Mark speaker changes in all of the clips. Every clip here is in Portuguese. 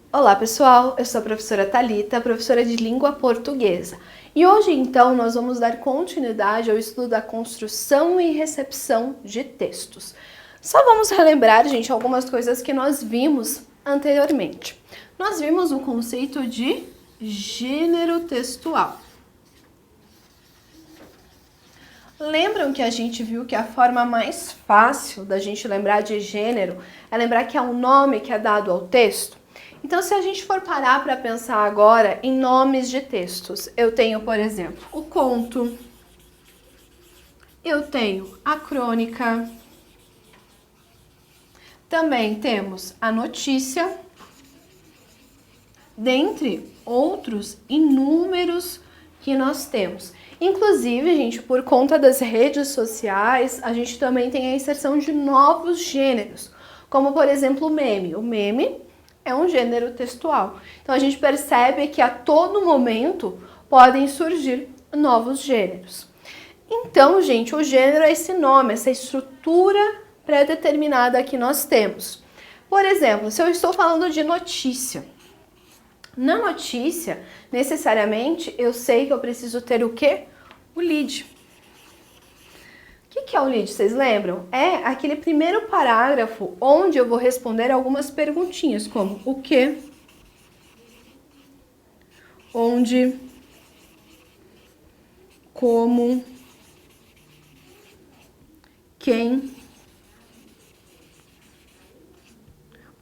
Speaker 1: Olá pessoal, eu sou a professora Thalita, professora de língua portuguesa. E hoje então nós vamos dar continuidade ao estudo da construção e recepção de textos. Só vamos relembrar, gente, algumas coisas que nós vimos anteriormente. Nós vimos o conceito de gênero textual. Lembram que a gente viu que a forma mais fácil da gente lembrar de gênero é lembrar que é um nome que é dado ao texto? Então, se a gente for parar para pensar agora em nomes de textos, eu tenho, por exemplo, o conto, eu tenho a crônica, também temos a notícia, dentre outros inúmeros que nós temos. Inclusive, gente, por conta das redes sociais, a gente também tem a inserção de novos gêneros, como, por exemplo, o meme. O meme é um gênero textual. Então, a gente percebe que a todo momento podem surgir novos gêneros. Então, gente, o gênero é esse nome, essa estrutura pré-determinada que nós temos. Por exemplo, se eu estou falando de notícia, na notícia, necessariamente, eu sei que eu preciso ter o quê? O lead. O que é o lead? Vocês lembram? É aquele primeiro parágrafo onde eu vou responder algumas perguntinhas, como o que, onde, como, quem,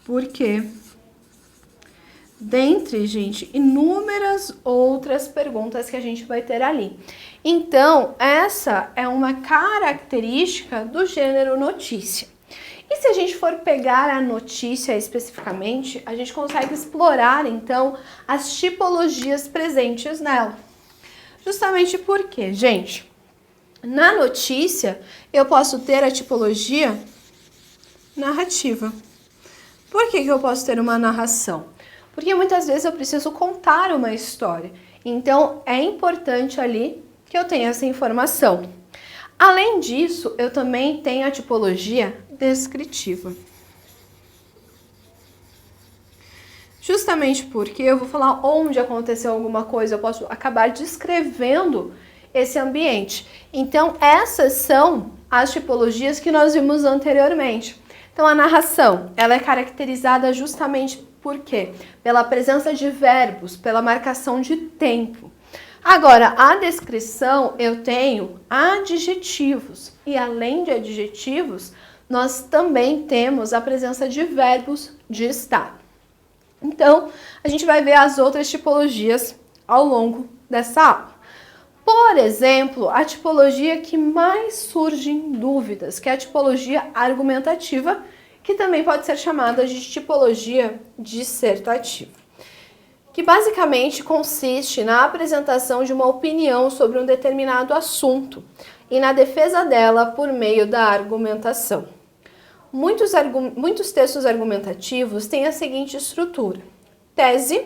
Speaker 1: por quê. Dentre, gente, inúmeras outras perguntas que a gente vai ter ali. Então, essa é uma característica do gênero notícia. E se a gente for pegar a notícia especificamente, a gente consegue explorar, então, as tipologias presentes nela. Justamente porque, gente, na notícia, eu posso ter a tipologia narrativa. Por que eu posso ter uma narração? Porque muitas vezes eu preciso contar uma história. Então, é importante ali que eu tenha essa informação. Além disso, eu também tenho a tipologia descritiva. Justamente porque eu vou falar onde aconteceu alguma coisa, eu posso acabar descrevendo esse ambiente. Então, essas são as tipologias que nós vimos anteriormente. Então, a narração, ela é caracterizada justamente por quê? Pela presença de verbos, pela marcação de tempo. Agora, a descrição, eu tenho adjetivos. E além de adjetivos, nós também temos a presença de verbos de estar. Então, a gente vai ver as outras tipologias ao longo dessa aula. Por exemplo, a tipologia que mais surge em dúvidas, que é a tipologia argumentativa, que também pode ser chamada de tipologia dissertativa, que basicamente consiste na apresentação de uma opinião sobre um determinado assunto e na defesa dela por meio da argumentação. Muitos textos argumentativos têm a seguinte estrutura: tese,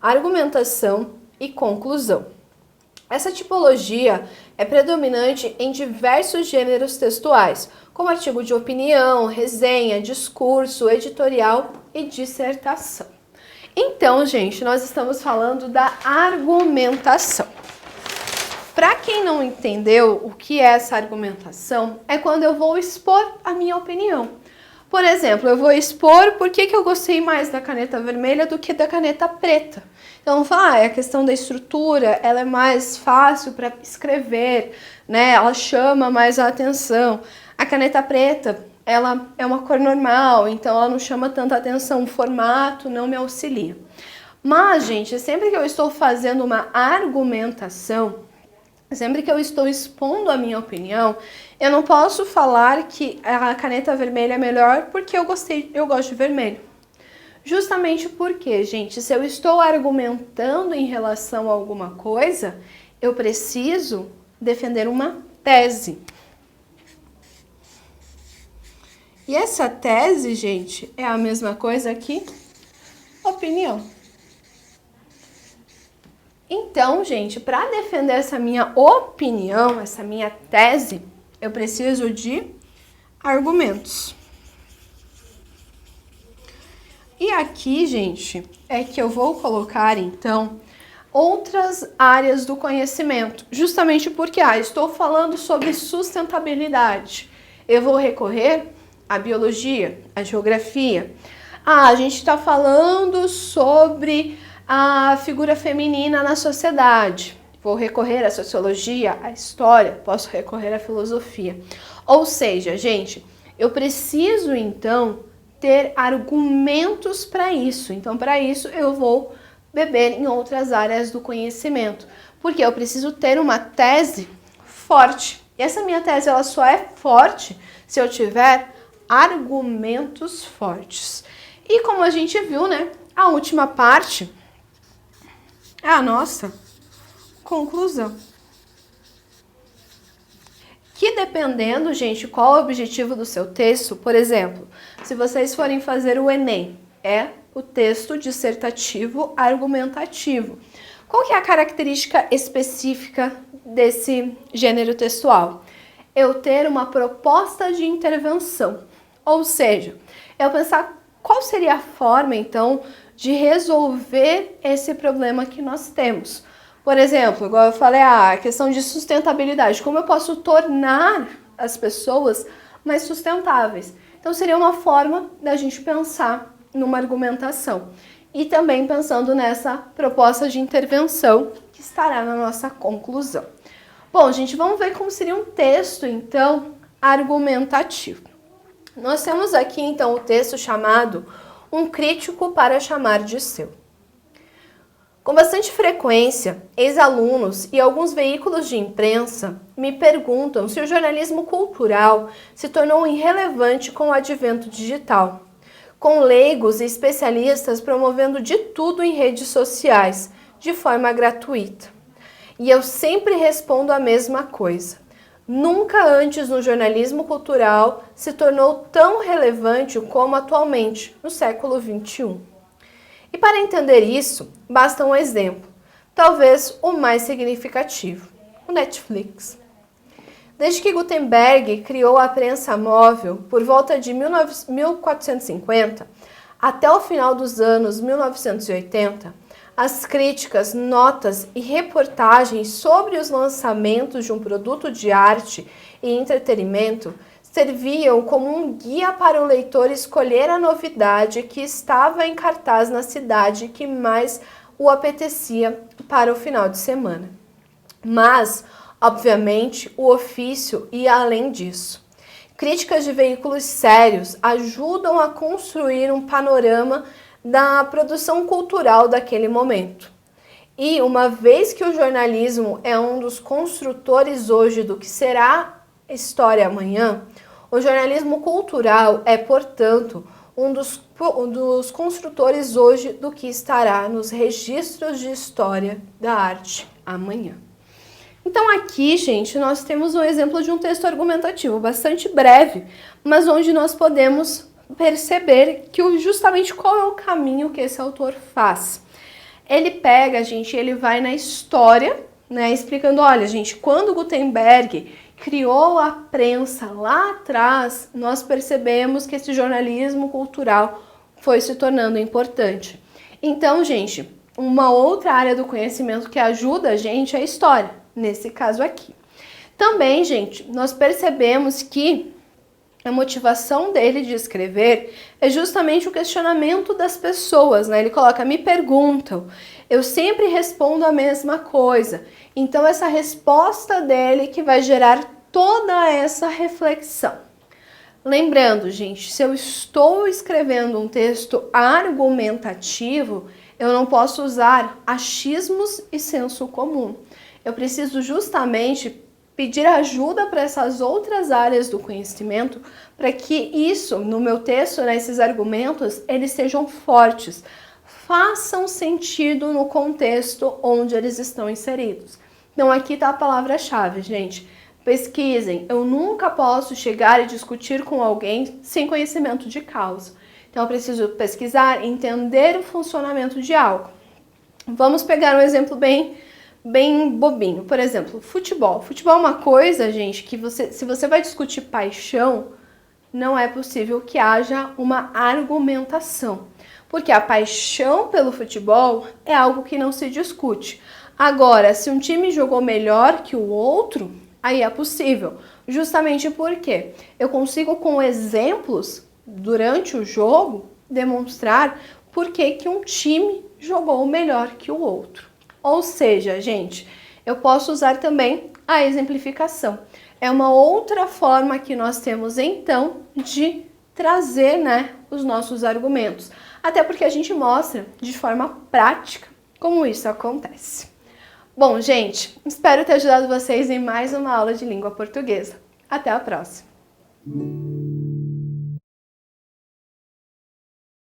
Speaker 1: argumentação e conclusão. Essa tipologia é predominante em diversos gêneros textuais, como artigo de opinião, resenha, discurso, editorial e dissertação. Então, gente, nós estamos falando da argumentação. Para quem não entendeu o que é essa argumentação, é quando eu vou expor a minha opinião. Por exemplo, eu vou expor por que eu gostei mais da caneta vermelha do que da caneta preta. Então, vamos falar, a questão da estrutura, ela é mais fácil para escrever, né? Ela chama mais a atenção. A caneta preta, ela é uma cor normal, então ela não chama tanta atenção, o formato não me auxilia. Mas, gente, sempre que eu estou fazendo uma argumentação, sempre que eu estou expondo a minha opinião, eu não posso falar que a caneta vermelha é melhor porque eu gosto de vermelho. Justamente porque, gente, se eu estou argumentando em relação a alguma coisa, eu preciso defender uma tese. E essa tese, gente, é a mesma coisa que opinião. Então, gente, para defender essa minha opinião, essa minha tese, eu preciso de argumentos. E aqui, gente, é que eu vou colocar, então, outras áreas do conhecimento, justamente porque, estou falando sobre sustentabilidade. Eu vou recorrer à biologia, à geografia. A gente está falando sobre a figura feminina na sociedade. Vou recorrer à sociologia, à história, posso recorrer à filosofia. Ou seja, gente, eu preciso, então, ter argumentos para isso. Então, para isso, eu vou beber em outras áreas do conhecimento, porque eu preciso ter uma tese forte. E essa minha tese, ela só é forte se eu tiver argumentos fortes. E como a gente viu, né, a última parte é a nossa conclusão. Que dependendo, gente, qual é o objetivo do seu texto, por exemplo, se vocês forem fazer o Enem, é o texto dissertativo argumentativo. Qual que é a característica específica desse gênero textual? Eu ter uma proposta de intervenção, ou seja, eu pensar qual seria a forma, então, de resolver esse problema que nós temos. Por exemplo, igual eu falei, a questão de sustentabilidade, como eu posso tornar as pessoas mais sustentáveis? Então, seria uma forma da gente pensar numa argumentação. E também pensando nessa proposta de intervenção que estará na nossa conclusão. Bom, gente, vamos ver como seria um texto, então, argumentativo. Nós temos aqui, então, o texto chamado Um Crítico para Chamar de Seu. Com bastante frequência, ex-alunos e alguns veículos de imprensa me perguntam se o jornalismo cultural se tornou irrelevante com o advento digital, com leigos e especialistas promovendo de tudo em redes sociais, de forma gratuita. E eu sempre respondo a mesma coisa. Nunca antes no jornalismo cultural se tornou tão relevante como atualmente, no século XXI. E para entender isso, basta um exemplo, talvez o mais significativo, o Netflix. Desde que Gutenberg criou a prensa móvel por volta de 1450, até o final dos anos 1980, as críticas, notas e reportagens sobre os lançamentos de um produto de arte e entretenimento serviam como um guia para o leitor escolher a novidade que estava em cartaz na cidade que mais o apetecia para o final de semana. Mas, obviamente, o ofício ia além disso. Críticas de veículos sérios ajudam a construir um panorama da produção cultural daquele momento. E uma vez que o jornalismo é um dos construtores hoje do que será história amanhã, o jornalismo cultural é, portanto, um dos construtores hoje do que estará nos registros de história da arte amanhã. Então aqui, gente, nós temos um exemplo de um texto argumentativo bastante breve, mas onde nós podemos perceber que justamente qual é o caminho que esse autor faz. Ele pega, gente, ele vai na história, né, explicando, olha, gente, quando Gutenberg criou a prensa lá atrás, nós percebemos que esse jornalismo cultural foi se tornando importante. Então, gente, uma outra área do conhecimento que ajuda a gente é a história, nesse caso aqui. Também, gente, nós percebemos que a motivação dele de escrever é justamente o questionamento das pessoas, né? Ele coloca, me perguntam, eu sempre respondo a mesma coisa. Então, essa resposta dele que vai gerar toda essa reflexão. Lembrando, gente, se eu estou escrevendo um texto argumentativo, eu não posso usar achismos e senso comum. Eu preciso justamente pedir ajuda para essas outras áreas do conhecimento para que isso, no meu texto, né, esses argumentos, eles sejam fortes, façam sentido no contexto onde eles estão inseridos. Então aqui está a palavra-chave, gente. Pesquisem. Eu nunca posso chegar e discutir com alguém sem conhecimento de causa. Então eu preciso pesquisar, entender o funcionamento de algo. Vamos pegar um exemplo bem bobinho. Por exemplo, futebol. Futebol é uma coisa, gente, que se você vai discutir paixão, não é possível que haja uma argumentação. Porque a paixão pelo futebol é algo que não se discute. Agora, se um time jogou melhor que o outro, aí é possível. Justamente porque eu consigo, com exemplos durante o jogo, demonstrar por que um time jogou melhor que o outro. Ou seja, gente, eu posso usar também a exemplificação. É uma outra forma que nós temos, então, de trazer, os nossos argumentos. Até porque a gente mostra de forma prática como isso acontece. Bom, gente, espero ter ajudado vocês em mais uma aula de língua portuguesa. Até a próxima!